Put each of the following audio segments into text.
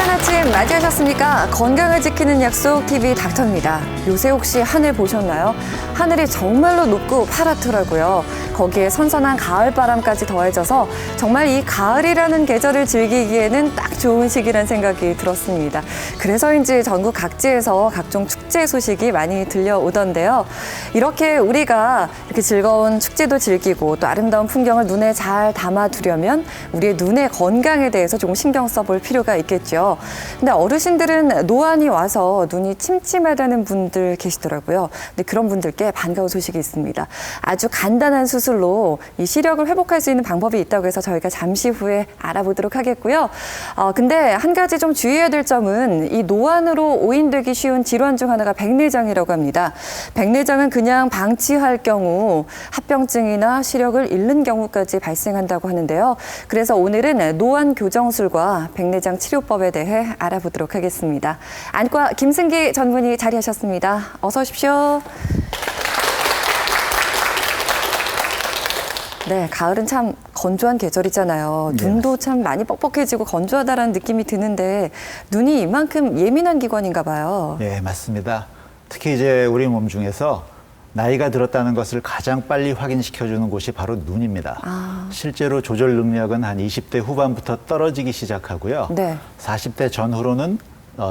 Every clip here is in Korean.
좋은 아침 맞이하셨습니까? 건강을 지키는 약속 TV 닥터입니다. 요새 혹시 하늘 보셨나요? 하늘이 정말로 높고 파랗더라고요. 거기에 선선한 가을바람까지 더해져서 정말 이 가을이라는 계절을 즐기기에는 딱 좋은 시기란 생각이 들었습니다. 그래서인지 전국 각지에서 각종 축제 소식이 많이 들려오던데요. 이렇게 우리가 이렇게 즐거운 축제도 즐기고 또 아름다운 풍경을 눈에 잘 담아두려면 우리의 눈의 건강에 대해서 조금 신경 써볼 필요가 있겠죠. 근데 어르신들은 노안이 와서 눈이 침침하다는 분들 계시더라고요. 근데 그런 분들께 반가운 소식이 있습니다. 아주 간단한 수술로 이 시력을 회복할 수 있는 방법이 있다고 해서 저희가 잠시 후에 알아보도록 하겠고요. 근데 한 가지 좀 주의해야 될 점은 이 노안으로 오인되기 쉬운 질환 중 하나가 백내장이라고 합니다. 백내장은 그냥 방치할 경우 합병증이나 시력을 잃는 경우까지 발생한다고 하는데요. 그래서 오늘은 노안 교정술과 백내장 치료법에 대해 알아보도록 하겠습니다. 안과 김승기 전문의 자리하셨습니다. 어서 오십시오. 네, 가을은 참 건조한 계절이잖아요. 눈도 참 많이 뻑뻑해지고 건조하다라는 느낌이 드는데 눈이 이만큼 예민한 기관인가 봐요. 네, 맞습니다. 특히 이제 우리 몸 중에서 나이가 들었다는 것을 가장 빨리 확인시켜주는 곳이 바로 눈입니다. 실제로 조절 능력은 한 20대 후반부터 떨어지기 시작하고요. 네. 40대 전후로는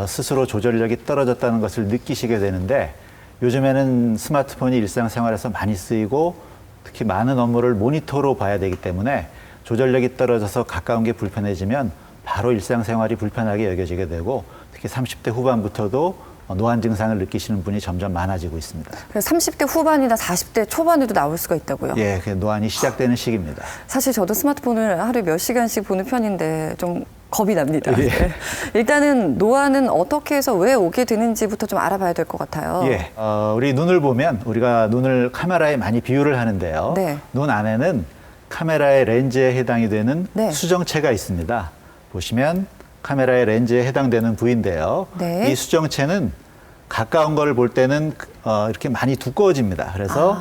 스스로 조절력이 떨어졌다는 것을 느끼시게 되는데 요즘에는 스마트폰이 일상생활에서 많이 쓰이고 특히 많은 업무를 모니터로 봐야 되기 때문에 조절력이 떨어져서 가까운 게 불편해지면 바로 일상생활이 불편하게 여겨지게 되고 특히 30대 후반부터도 노안 증상을 느끼시는 분이 점점 많아지고 있습니다. 그래서 30대 후반이나 40대 초반에도 나올 수가 있다고요? 예, 노안이 시작되는 시기입니다. 사실 저도 스마트폰을 하루에 몇 시간씩 보는 편인데 좀 겁이 납니다. 예. 네. 일단은 노안은 어떻게 해서 왜 오게 되는지부터 좀 알아봐야 될 것 같아요. 예, 우리 눈을 보면 우리가 눈을 카메라에 많이 비유를 하는데요. 네. 눈 안에는 카메라의 렌즈에 해당이 되는 네. 수정체가 있습니다. 보시면 카메라의 렌즈에 해당되는 부위인데요. 네. 이 수정체는 가까운 걸 볼 때는 이렇게 많이 두꺼워집니다. 그래서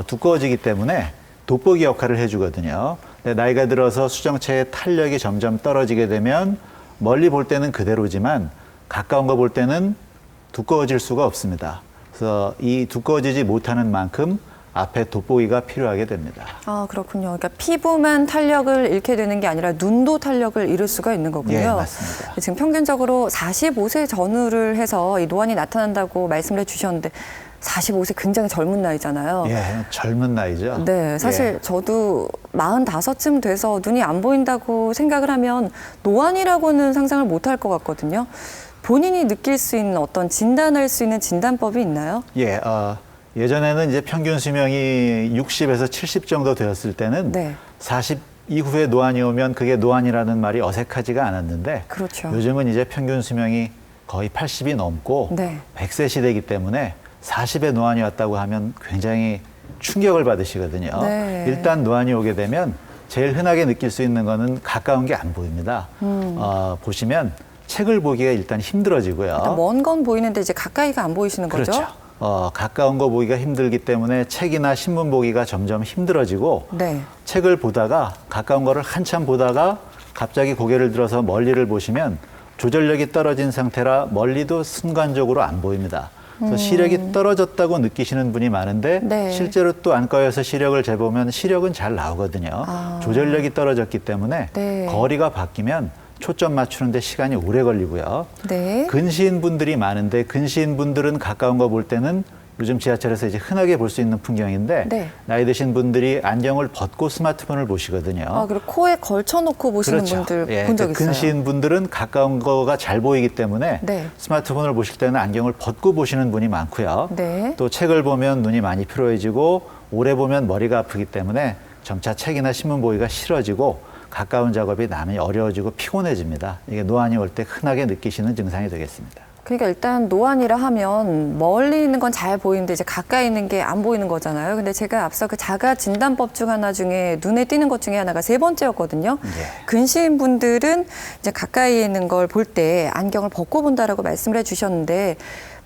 두꺼워지기 때문에 돋보기 역할을 해주거든요. 나이가 들어서 수정체의 탄력이 점점 떨어지게 되면 멀리 볼 때는 그대로지만 가까운 거 볼 때는 두꺼워질 수가 없습니다. 그래서 이 두꺼워지지 못하는 만큼 앞에 돋보기가 필요하게 됩니다. 그렇군요. 그러니까 피부만 탄력을 잃게 되는 게 아니라 눈도 탄력을 잃을 수가 있는 거군요. 예, 맞습니다. 지금 평균적으로 45세 전후를 해서 이 노안이 나타난다고 말씀을 해주셨는데 45세 굉장히 젊은 나이잖아요. 예, 젊은 나이죠. 네, 사실 예. 저도 45쯤 돼서 눈이 안 보인다고 생각을 하면 노안이라고는 상상을 못할 것 같거든요. 본인이 느낄 수 있는 어떤 진단할 수 있는 진단법이 있나요? 예, 예전에는 이제 평균 수명이 60에서 70 정도 되었을 때는 네. 40 이후에 노안이 오면 그게 노안이라는 말이 어색하지가 않았는데 그렇죠. 요즘은 이제 평균 수명이 거의 80이 넘고 네. 100세 시대이기 때문에 40에 노안이 왔다고 하면 굉장히 충격을 받으시거든요. 네. 일단 노안이 오게 되면 제일 흔하게 느낄 수 있는 거는 가까운 게 안 보입니다. 보시면 책을 보기가 일단 힘들어지고요. 먼 건 보이는데 이제 가까이가 안 보이시는 거죠? 그렇죠. 가까운 거 보기가 힘들기 때문에 책이나 신문 보기가 점점 힘들어지고 네. 책을 보다가 가까운 거를 한참 보다가 갑자기 고개를 들어서 멀리를 보시면 조절력이 떨어진 상태라 멀리도 순간적으로 안 보입니다. 그래서 시력이 떨어졌다고 느끼시는 분이 많은데 네. 실제로 또 안과에서 시력을 재보면 시력은 잘 나오거든요. 조절력이 떨어졌기 때문에 네. 거리가 바뀌면 초점 맞추는데 시간이 오래 걸리고요. 네. 근시인 분들이 많은데 근시인 분들은 가까운 거 볼 때는 요즘 지하철에서 이제 흔하게 볼 수 있는 풍경인데 네. 나이 드신 분들이 안경을 벗고 스마트폰을 보시거든요. 그리고 코에 걸쳐놓고 보시는 그렇죠. 분들 예, 본 적 있어요. 근시인 분들은 가까운 거가 잘 보이기 때문에 네. 스마트폰을 보실 때는 안경을 벗고 보시는 분이 많고요. 네. 또 책을 보면 눈이 많이 피로해지고 오래 보면 머리가 아프기 때문에 점차 책이나 신문 보기가 싫어지고 가까운 작업이 남이 어려워지고 피곤해집니다. 이게 노안이 올 때 흔하게 느끼시는 증상이 되겠습니다. 그러니까 일단 노안이라 하면 멀리 있는 건 잘 보이는데 이제 가까이 있는 게 안 보이는 거잖아요. 근데 제가 앞서 그 자가 진단법 중 하나 중에 눈에 띄는 것 중에 하나가 3번째였거든요. 예. 근시인 분들은 이제 가까이 있는 걸 볼 때 안경을 벗고 본다라고 말씀을 해주셨는데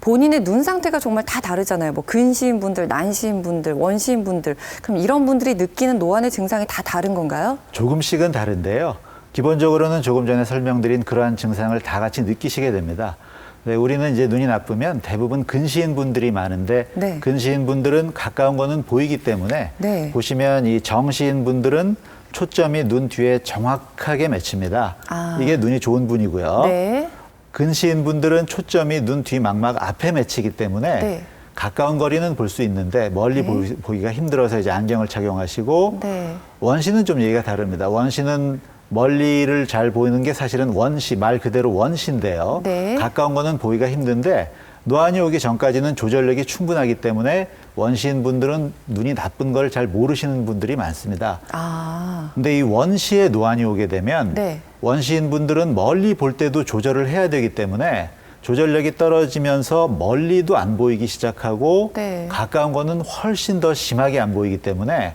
본인의 눈 상태가 정말 다 다르잖아요. 뭐 근시인 분들, 난시인 분들, 원시인 분들. 그럼 이런 분들이 느끼는 노안의 증상이 다 다른 건가요? 조금씩은 다른데요. 기본적으로는 조금 전에 설명드린 그러한 증상을 다 같이 느끼시게 됩니다. 네, 우리는 이제 눈이 나쁘면 대부분 근시인 분들이 많은데 네. 근시인 분들은 가까운 거는 보이기 때문에 네. 보시면 이 정시인 분들은 초점이 눈 뒤에 정확하게 맺힙니다. 이게 눈이 좋은 분이고요. 네. 근시인 분들은 초점이 눈 뒤 망막 앞에 맺히기 때문에 네. 가까운 거리는 볼 수 있는데 멀리 보기가 힘들어서 이제 안경을 착용하시고 네. 원시는 좀 얘기가 다릅니다. 원시는 멀리를 잘 보이는 게 사실은 원시, 말 그대로 원시인데요. 네. 가까운 거는 보기가 힘든데 노안이 오기 전까지는 조절력이 충분하기 때문에 원시인 분들은 눈이 나쁜 걸 잘 모르시는 분들이 많습니다. 근데 이 원시에 노안이 오게 되면 네. 원시인 분들은 멀리 볼 때도 조절을 해야 되기 때문에 조절력이 떨어지면서 멀리도 안 보이기 시작하고 네. 가까운 거는 훨씬 더 심하게 안 보이기 때문에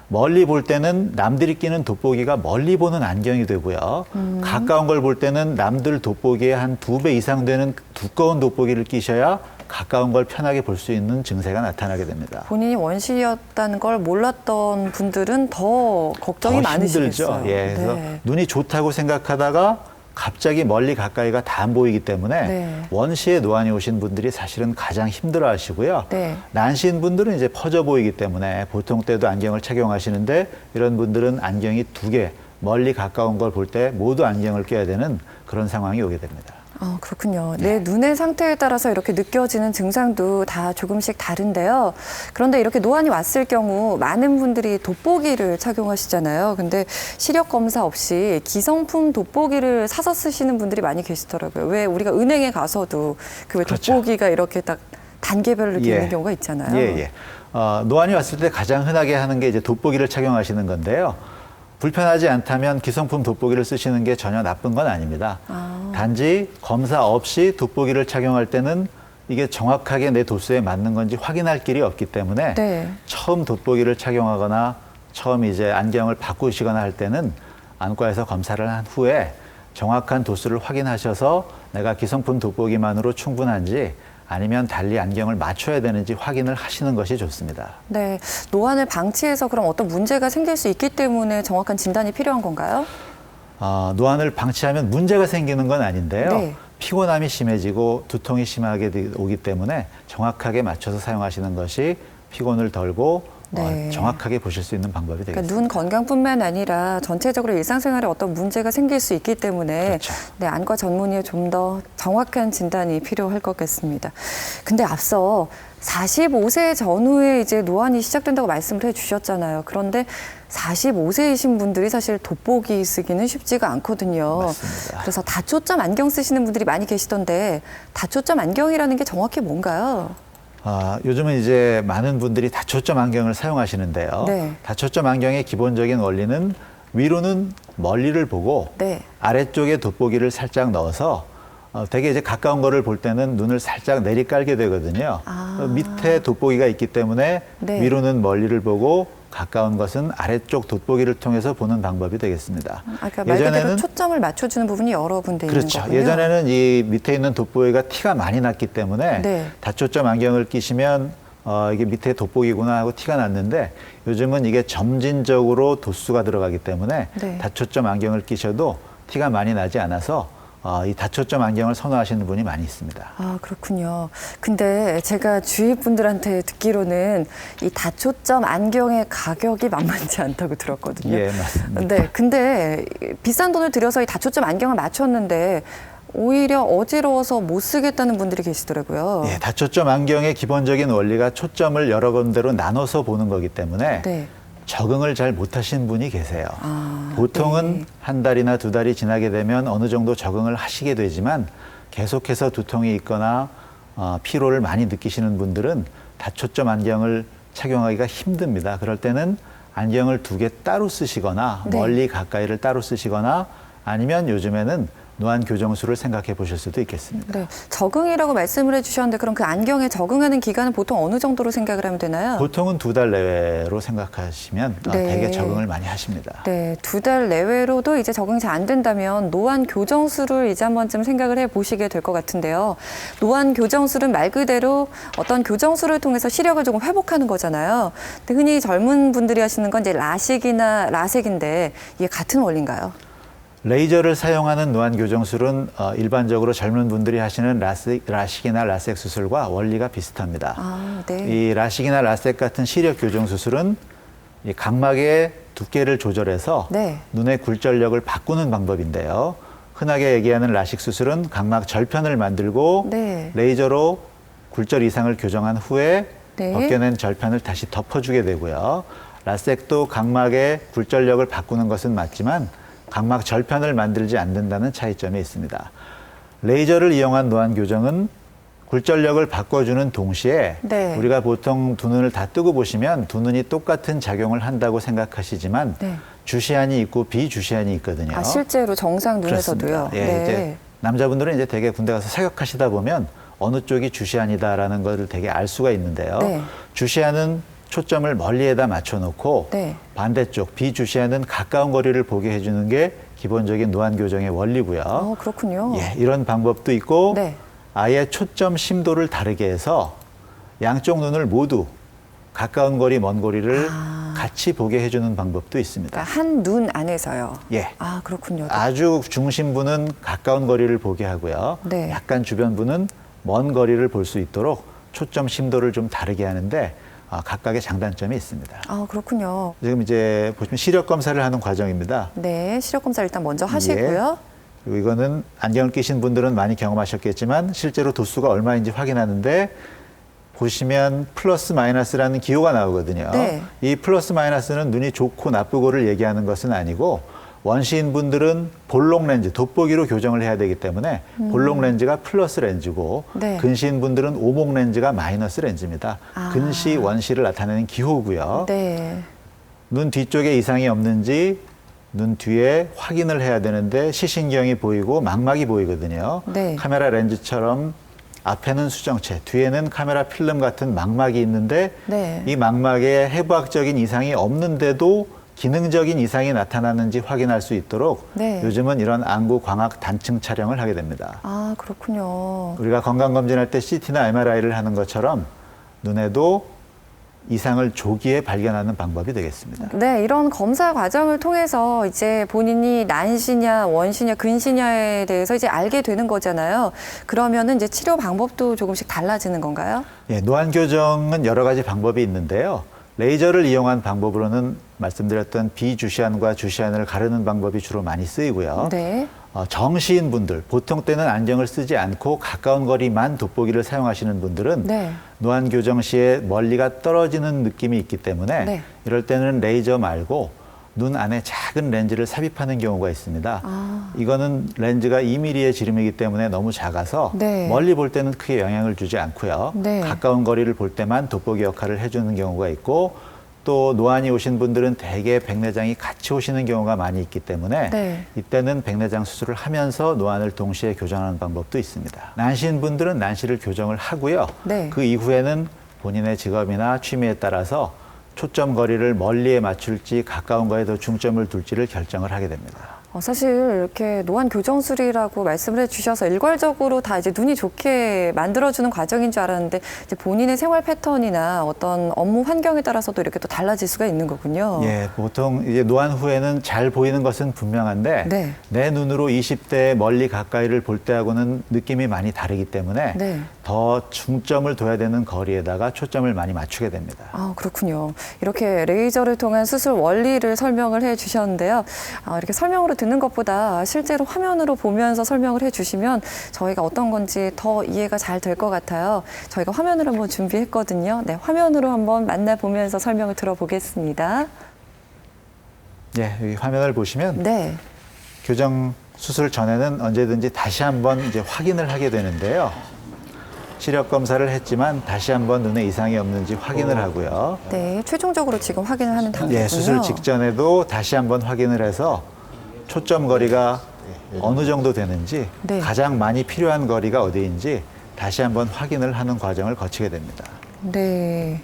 멀리 볼 때는 남들이 끼는 돋보기가 멀리 보는 안경이 되고요. 가까운 걸 볼 때는 남들 돋보기에 한 2배 이상 되는 두꺼운 돋보기를 끼셔야 가까운 걸 편하게 볼 수 있는 증세가 나타나게 됩니다. 본인이 원시였다는 걸 몰랐던 분들은 더 걱정이 더 많으시겠어요. 힘들죠. 예, 그래서 네. 눈이 좋다고 생각하다가 갑자기 멀리 가까이가 다 안 보이기 때문에 네. 원시에 노안이 오신 분들이 사실은 가장 힘들어 하시고요. 네. 난시인 분들은 이제 퍼져 보이기 때문에 보통 때도 안경을 착용하시는데 이런 분들은 안경이 2개, 멀리 가까운 걸 볼 때 모두 안경을 껴야 되는 그런 상황이 오게 됩니다. 그렇군요. 내 눈의 상태에 따라서 이렇게 느껴지는 증상도 다 조금씩 다른데요. 그런데 이렇게 노안이 왔을 경우 많은 분들이 돋보기를 착용하시잖아요. 근데 시력 검사 없이 기성품 돋보기를 사서 쓰시는 분들이 많이 계시더라고요. 왜 우리가 은행에 가서도 그 그렇죠. 돋보기가 이렇게 딱 단계별로 이렇게 예. 있는 경우가 있잖아요. 예. 노안이 왔을 때 가장 흔하게 하는 게 이제 돋보기를 착용하시는 건데요. 불편하지 않다면 기성품 돋보기를 쓰시는 게 전혀 나쁜 건 아닙니다. 단지 검사 없이 돋보기를 착용할 때는 이게 정확하게 내 도수에 맞는 건지 확인할 길이 없기 때문에 네. 처음 돋보기를 착용하거나 처음 이제 안경을 바꾸시거나 할 때는 안과에서 검사를 한 후에 정확한 도수를 확인하셔서 내가 기성품 돋보기만으로 충분한지 아니면 달리 안경을 맞춰야 되는지 확인을 하시는 것이 좋습니다. 네. 노안을 방치해서 그럼 어떤 문제가 생길 수 있기 때문에 정확한 진단이 필요한 건가요? 노안을 방치하면 문제가 생기는 건 아닌데요. 네. 피곤함이 심해지고 두통이 심하게 오기 때문에 정확하게 맞춰서 사용하시는 것이 피곤을 덜고 네. 정확하게 보실 수 있는 방법이 되겠습니다. 그러니까 눈 건강뿐만 아니라 전체적으로 일상생활에 어떤 문제가 생길 수 있기 때문에 그렇죠. 네, 안과 전문의의 좀 더 정확한 진단이 필요할 것 같습니다. 근데 앞서 45세 전후에 이제 노안이 시작된다고 말씀을 해주셨잖아요. 그런데 45세이신 분들이 사실 돋보기 쓰기는 쉽지가 않거든요. 맞습니다. 그래서 다초점 안경 쓰시는 분들이 많이 계시던데 다초점 안경이라는 게 정확히 뭔가요? 요즘은 이제 많은 분들이 다초점 안경을 사용하시는데요. 네. 다초점 안경의 기본적인 원리는 위로는 멀리를 보고 네. 아래쪽에 돋보기를 살짝 넣어서 되게 이제 가까운 거를 볼 때는 눈을 살짝 내리깔게 되거든요. 밑에 돋보기가 있기 때문에 네. 위로는 멀리를 보고 가까운 것은 아래쪽 돋보기를 통해서 보는 방법이 되겠습니다. 그러니까 말 그대로 초점을 맞춰주는 부분이 여러 군데 있는 그렇죠. 거군요. 예전에는 이 밑에 있는 돋보기가 티가 많이 났기 때문에 네. 다초점 안경을 끼시면 이게 밑에 돋보기구나 하고 티가 났는데 요즘은 이게 점진적으로 도수가 들어가기 때문에 네. 다초점 안경을 끼셔도 티가 많이 나지 않아서 이 다초점 안경을 선호하시는 분이 많이 있습니다. 그렇군요. 근데 제가 주위 분들한테 듣기로는 이 다초점 안경의 가격이 만만치 않다고 들었거든요. 예, 맞습니다. 네, 근데 비싼 돈을 들여서 이 다초점 안경을 맞췄는데 오히려 어지러워서 못 쓰겠다는 분들이 계시더라고요. 예, 다초점 안경의 기본적인 원리가 초점을 여러 군데로 나눠서 보는 거기 때문에 네. 적응을 잘 못하신 분이 계세요. 보통은 네. 한 달이나 2달이 지나게 되면 어느 정도 적응을 하시게 되지만 계속해서 두통이 있거나 피로를 많이 느끼시는 분들은 다초점 안경을 착용하기가 힘듭니다. 그럴 때는 안경을 2개 따로 쓰시거나 네. 멀리 가까이를 따로 쓰시거나 아니면 요즘에는 노안 교정술을 생각해 보실 수도 있겠습니다. 네, 적응이라고 말씀을 해주셨는데 그럼 그 안경에 적응하는 기간은 보통 어느 정도로 생각을 하면 되나요? 보통은 2달 내외로 생각하시면 네. 되게 적응을 많이 하십니다. 네, 2달 내외로도 이제 적응이 잘 안 된다면 노안 교정술을 이제 한 번쯤 생각을 해 보시게 될 것 같은데요. 노안 교정술은 말 그대로 어떤 교정술을 통해서 시력을 조금 회복하는 거잖아요. 근데 흔히 젊은 분들이 하시는 건 이제 라식이나 라섹인데 이게 같은 원리인가요? 레이저를 사용하는 노안 교정술은 일반적으로 젊은 분들이 하시는 라식이나 라섹 수술과 원리가 비슷합니다. 아, 네. 이 라식이나 라섹 같은 시력 교정 수술은 이 각막의 두께를 조절해서 네. 눈의 굴절력을 바꾸는 방법인데요. 흔하게 얘기하는 라식 수술은 각막 절편을 만들고 네. 레이저로 굴절 이상을 교정한 후에 네. 벗겨낸 절편을 다시 덮어주게 되고요. 라섹도 각막의 굴절력을 바꾸는 것은 맞지만 각막 절편을 만들지 않는다는 차이점이 있습니다. 레이저를 이용한 노안 교정은 굴절력을 바꿔주는 동시에 네. 우리가 보통 두 눈을 다 뜨고 보시면 두 눈이 똑같은 작용을 한다고 생각하시지만 네. 주시안이 있고 비주시안이 있거든요. 아, 실제로 정상 눈에서도요. 그렇습니다. 예, 이제 남자분들은 이제 되게 군대 가서 사격하시다 보면 어느 쪽이 주시안이다라는 것을 되게 알 수가 있는데요. 네. 주시안은 초점을 멀리에다 맞춰놓고 네. 반대쪽 비주시안은 가까운 거리를 보게 해주는 게 기본적인 노안 교정의 원리고요. 그렇군요. 예, 이런 방법도 있고 네. 아예 초점 심도를 다르게 해서 양쪽 눈을 모두 가까운 거리, 먼 거리를 같이 보게 해주는 방법도 있습니다. 그러니까 한 눈 안에서요. 예. 아, 그렇군요. 아주 중심부는 가까운 거리를 보게 하고요. 네. 약간 주변부는 먼 거리를 볼 수 있도록 초점 심도를 좀 다르게 하는데 각각의 장단점이 있습니다. 아, 그렇군요. 지금 이제 보시면 시력 검사를 하는 과정입니다. 네, 시력 검사 일단 먼저 하시고요. 그리고 이거는 안경을 끼신 분들은 많이 경험하셨겠지만 실제로 도수가 얼마인지 확인하는데 보시면 플러스 마이너스라는 기호가 나오거든요. 네. 이 플러스 마이너스는 눈이 좋고 나쁘고를 얘기하는 것은 아니고 원시인 분들은 볼록 렌즈, 돋보기로 교정을 해야 되기 때문에 볼록 렌즈가 플러스 렌즈고 네. 근시인 분들은 오목 렌즈가 마이너스 렌즈입니다. 근시, 원시를 나타내는 기호고요. 네. 눈 뒤쪽에 이상이 없는지 눈 뒤에 확인을 해야 되는데 시신경이 보이고 망막이 보이거든요. 네. 카메라 렌즈처럼 앞에는 수정체, 뒤에는 카메라 필름 같은 망막이 있는데 네. 이 망막에 해부학적인 이상이 없는데도 기능적인 이상이 나타나는지 확인할 수 있도록 네. 요즘은 이런 안구 광학 단층 촬영을 하게 됩니다. 아, 그렇군요. 우리가 건강검진할 때 CT나 MRI를 하는 것처럼 눈에도 이상을 조기에 발견하는 방법이 되겠습니다. 네, 이런 검사 과정을 통해서 이제 본인이 난시냐, 원시냐, 근시냐에 대해서 이제 알게 되는 거잖아요. 그러면은 이제 치료 방법도 조금씩 달라지는 건가요? 예, 노안 교정은 여러 가지 방법이 있는데요. 레이저를 이용한 방법으로는 말씀드렸던 비주시안과 주시안을 가르는 방법이 주로 많이 쓰이고요. 네. 정시인 분들, 보통 때는 안경을 쓰지 않고 가까운 거리만 돋보기를 사용하시는 분들은 네. 노안 교정 시에 멀리가 떨어지는 느낌이 있기 때문에 네. 이럴 때는 레이저 말고 눈 안에 작은 렌즈를 삽입하는 경우가 있습니다. 이거는 렌즈가 2mm의 지름이기 때문에 너무 작아서 네. 멀리 볼 때는 크게 영향을 주지 않고요. 네. 가까운 거리를 볼 때만 돋보기 역할을 해주는 경우가 있고 또 노안이 오신 분들은 대개 백내장이 같이 오시는 경우가 많이 있기 때문에 네. 이때는 백내장 수술을 하면서 노안을 동시에 교정하는 방법도 있습니다. 난시인 분들은 난시를 교정을 하고요. 네. 그 이후에는 본인의 직업이나 취미에 따라서 초점 거리를 멀리에 맞출지 가까운 거에 더 중점을 둘지를 결정을 하게 됩니다. 사실 이렇게 노안 교정술이라고 말씀을 해주셔서 일괄적으로 다 이제 눈이 좋게 만들어주는 과정인 줄 알았는데 이제 본인의 생활 패턴이나 어떤 업무 환경에 따라서도 이렇게 또 달라질 수가 있는 거군요. 예, 보통 이제 노안 후에는 잘 보이는 것은 분명한데 네. 내 눈으로 20대 멀리 가까이를 볼 때하고는 느낌이 많이 다르기 때문에 네. 더 중점을 둬야 되는 거리에다가 초점을 많이 맞추게 됩니다. 아, 그렇군요. 이렇게 레이저를 통한 수술 원리를 설명을 해 주셨는데요. 이렇게 설명으로 듣는 것보다 실제로 화면으로 보면서 설명을 해 주시면 저희가 어떤 건지 더 이해가 잘 될 것 같아요. 저희가 화면을 한번 준비했거든요. 네, 화면으로 한번 만나보면서 설명을 들어보겠습니다. 예, 여기 화면을 보시면 네. 교정 수술 전에는 언제든지 다시 한번 이제 확인을 하게 되는데요. 시력 검사를 했지만 다시 한번 눈에 이상이 없는지 확인을 하고요. 네, 최종적으로 지금 확인을 하는 단계군요. 예, 수술 직전에도 다시 한번 확인을 해서 초점 거리가 어느 정도 되는지 네. 가장 많이 필요한 거리가 어디인지 다시 한번 확인을 하는 과정을 거치게 됩니다. 네.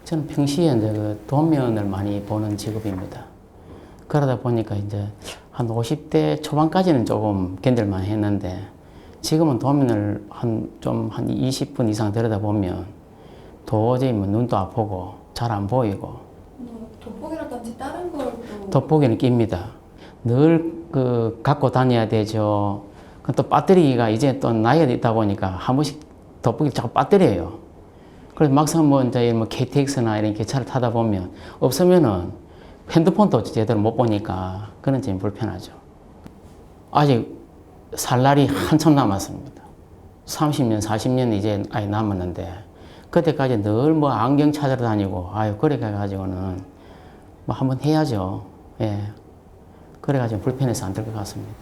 저는 평시에 이제 그 도면을 많이 보는 직업입니다. 그러다 보니까 이제 한 50대 초반까지는 조금 견딜만 했는데 지금은 도면을 한 20분 이상 들여다보면 도저히 뭐 눈도 아프고 잘 안 보이고 돋보기라든지 다른 걸 돋보기는 낍니다. 늘 갖고 다녀야 되죠. 또 배터리가 이제 또 나이가 있다 보니까 한 번씩 돋보기를 자꾸 배터리예요. 그래서 막상 뭐 이제 뭐 KTX나 이런 기차를 타다 보면 없으면은 핸드폰도 제대로 못 보니까 그런 점이 불편하죠. 아직 살 날이 한참 남았습니다. 30년, 40년 이제 아예 남았는데 그때까지 늘 뭐 안경 찾으러 다니고 그래 가지고는 뭐 한번 해야죠. 예. 그래가지고 불편해서 안 될 것 같습니다.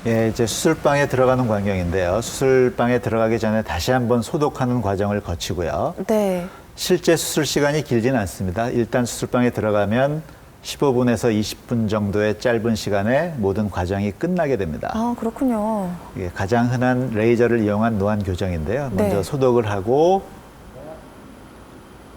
예, 이제 수술방에 들어가는 광경인데요. 수술방에 들어가기 전에 다시 한번 소독하는 과정을 거치고요. 네. 실제 수술 시간이 길지는 않습니다. 일단 수술방에 들어가면 15분에서 20분 정도의 짧은 시간에 모든 과정이 끝나게 됩니다. 아, 그렇군요. 이게 가장 흔한 레이저를 이용한 노안 교정인데요. 먼저 네. 소독을 하고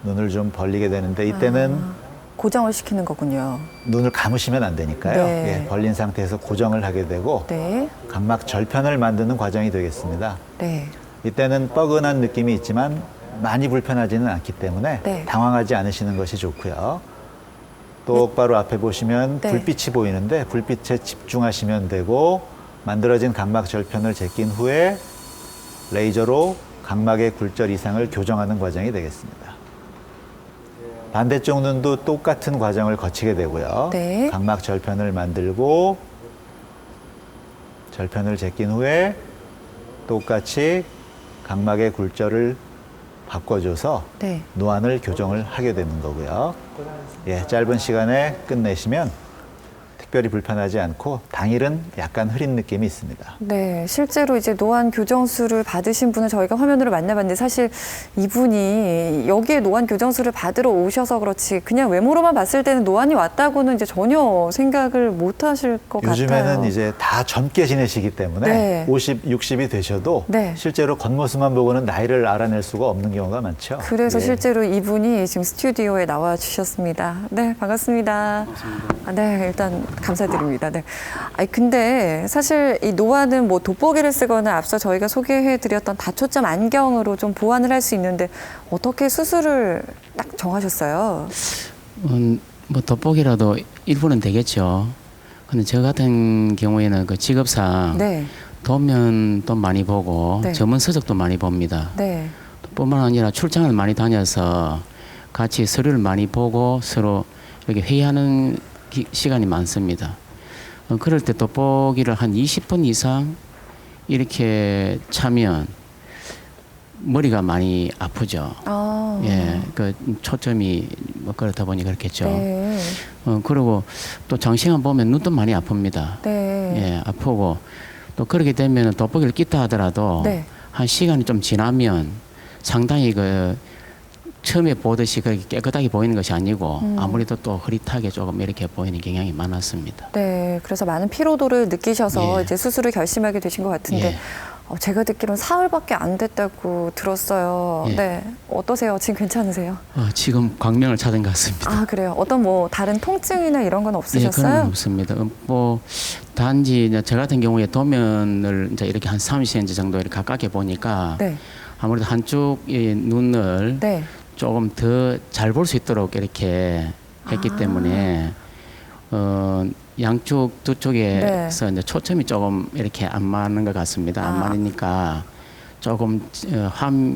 눈을 좀 벌리게 되는데 이때는 고정을 시키는 거군요. 눈을 감으시면 안 되니까요. 네. 예, 벌린 상태에서 고정을 하게 되고 네. 각막 절편을 만드는 과정이 되겠습니다. 네. 이때는 뻐근한 느낌이 있지만 많이 불편하지는 않기 때문에 네. 당황하지 않으시는 것이 좋고요. 똑바로 앞에 보시면 네. 불빛이 보이는데 불빛에 집중하시면 되고 만들어진 각막 절편을 제낀 후에 레이저로 각막의 굴절 이상을 교정하는 과정이 되겠습니다. 반대쪽 눈도 똑같은 과정을 거치게 되고요. 네. 각막 절편을 만들고 절편을 제낀 후에 똑같이 각막의 굴절을 바꿔줘서 네. 노안을 교정을 하게 되는 거고요. 예, 짧은 시간에 끝내시면 특별히 불편하지 않고 당일은 약간 흐린 느낌이 있습니다. 네, 실제로 이제 노안 교정술을 받으신 분을 저희가 화면으로 만나봤는데 사실 이분이 여기에 노안 교정술을 받으러 오셔서 그렇지 그냥 외모로만 봤을 때는 노안이 왔다고는 이제 전혀 생각을 못 하실 것 요즘에는 같아요. 이제 다 젊게 지내시기 때문에 네. 50, 60이 되셔도 네. 실제로 겉모습만 보고는 나이를 알아낼 수가 없는 경우가 많죠. 그래서 예. 실제로 이분이 지금 스튜디오에 나와 주셨습니다. 네, 반갑습니다. 네, 일단 감사드립니다. 네. 아니, 근데 사실 이 노안은 뭐 돋보기를 쓰거나 앞서 저희가 소개해드렸던 다초점 안경으로 좀 보완을 할 수 있는데 어떻게 수술을 딱 정하셨어요? 뭐 돋보기라도 일부는 되겠죠. 근데 저 같은 경우에는 그 직업상 네, 도면도 많이 보고 네. 전문 서적도 많이 봅니다. 네, 뿐만 아니라 출장을 많이 다녀서 같이 서류를 많이 보고 서로 이렇게 회의하는 시간이 많습니다. 그럴 때 돋보기를 한 20분 이상 이렇게 차면 머리가 많이 아프죠. 아, 예, 그 초점이 뭐 그렇다 보니 그렇겠죠. 네, 그리고 또 장시간 보면 눈도 많이 아픕니다. 네, 예, 아프고 또 그렇게 되면 돋보기를 낀다 하더라도 네. 한 시간이 좀 지나면 상당히 그 처음에 보듯이 그렇게 깨끗하게 보이는 것이 아니고 아무래도 또 흐릿하게 조금 이렇게 보이는 경향이 많았습니다. 네, 그래서 많은 피로도를 느끼셔서 예. 이제 수술을 결심하게 되신 것 같은데 예. 제가 듣기로는 사흘밖에 안 됐다고 들었어요. 예. 네, 어떠세요? 지금 괜찮으세요? 지금 광명을 찾은 것 같습니다. 아, 그래요? 어떤 뭐 다른 통증이나 이런 건 예, 없으셨어요? 그런 건 없습니다. 뭐 단지 이제 저 같은 경우에 도면을 이제 이렇게 한 30cm 정도 이렇게 가깝게 보니까 네, 아무래도 한쪽 이 눈을 네. 조금 더 잘 볼 수 있도록 이렇게 했기 아. 때문에 양쪽 두 쪽에서 네. 이제 초점이 조금 이렇게 안 맞는 것 같습니다. 안 아. 맞으니까 조금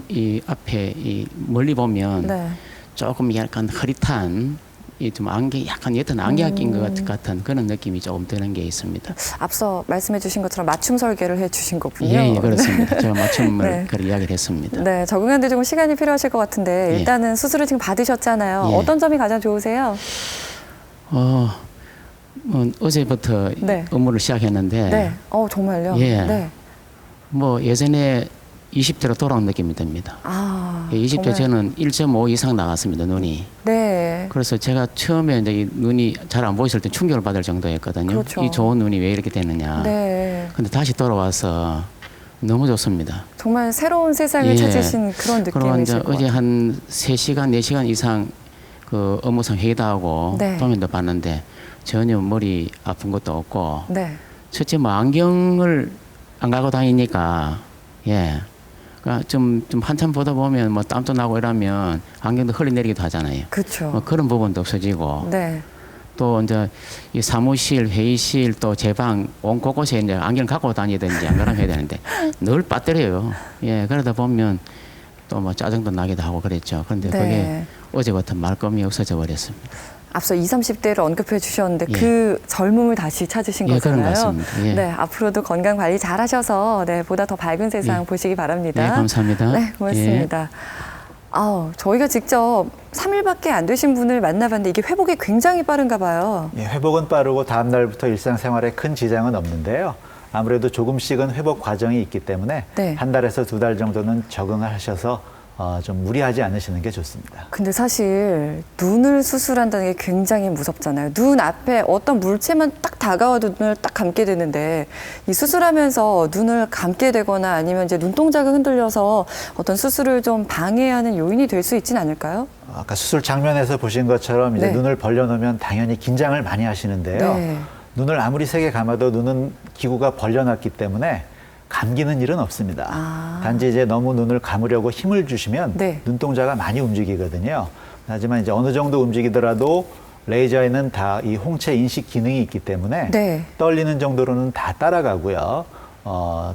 이 앞에 이 멀리 보면 네. 조금 약간 흐릿한 이 좀 안개 약간 옅은 안개가 낀 것 같은 그런 느낌이 조금 드는 게 있습니다. 앞서 말씀해 주신 것처럼 맞춤 설계를 해 주신 거군요. 예, 그렇습니다. 제가 맞춤을 네. 그렇게 이야기를 했습니다. 네, 적응하는데 조금 시간이 필요하실 것 같은데 예. 일단은 수술을 지금 받으셨잖아요. 예. 어떤 점이 가장 좋으세요? 어제부터 네. 업무를 시작했는데 네. 정말요? 예. 네. 뭐 예전에 20대로 돌아온 느낌이 듭니다. 아, 20대 정말. 저는 1.5 이상 나갔습니다, 눈이. 네. 그래서 제가 처음에 이제 이 눈이 잘 안 보였을 때 충격을 받을 정도였거든요. 그렇죠. 이 좋은 눈이 왜 이렇게 되느냐. 네. 근데 다시 돌아와서 너무 좋습니다. 정말 새로운 세상을 예. 찾으신 그런 그리고 이제 느낌이실 것 어제 같아요. 한 3시간, 4시간 이상 그 업무상 회의도 하고 네. 도면도 봤는데 전혀 머리 아픈 것도 없고 네. 첫째 뭐 안경을 안 가고 다니니까 예. 그러니까 좀 한참 보다 보면 뭐 땀도 나고 이러면 안경도 흘러내리기도 하잖아요. 그렇죠. 그런 부분도 없어지고 네. 또 이제 이 사무실, 회의실, 또 제 방 온 곳곳에 이제 안경 갖고 다니든지 안 그러면 해야 되는데 늘 빠뜨려요. 예, 그러다 보면 또 뭐 짜증도 나기도 하고 그랬죠. 그런데 네. 그게 어제부터 말끔히 없어져 버렸습니다. 앞서 20, 30대를 언급해 주셨는데 예. 그 젊음을 다시 찾으신 예, 그런 거잖아요. 것 같습니다. 예. 네, 앞으로도 건강 관리 잘 하셔서 네, 보다 더 밝은 세상 예. 보시기 바랍니다. 네, 감사합니다. 네, 고맙습니다. 저희가 직접 3일밖에 안 되신 분을 만나봤는데 이게 회복이 굉장히 빠른가 봐요. 예, 회복은 빠르고 다음 날부터 일상생활에 큰 지장은 없는데요. 아무래도 조금씩은 회복 과정이 있기 때문에 네. 한 달에서 두 달 정도는 적응을 하셔서 좀 무리하지 않으시는 게 좋습니다. 근데 사실 눈을 수술한다는 게 굉장히 무섭잖아요. 눈 앞에 어떤 물체만 딱 다가와도 눈을 딱 감게 되는데 이 수술하면서 눈을 감게 되거나 아니면 이제 눈동자가 흔들려서 어떤 수술을 좀 방해하는 요인이 될 수 있지는 않을까요? 아까 수술 장면에서 보신 것처럼 이제 네. 눈을 벌려놓으면 당연히 긴장을 많이 하시는데요. 네. 눈을 아무리 세게 감아도 눈은 기구가 벌려놨기 때문에 감기는 일은 없습니다. 단지 이제 너무 눈을 감으려고 힘을 주시면 네. 눈동자가 많이 움직이거든요. 하지만 이제 어느 정도 움직이더라도 레이저에는 다 이 홍채 인식 기능이 있기 때문에 네. 떨리는 정도로는 다 따라가고요.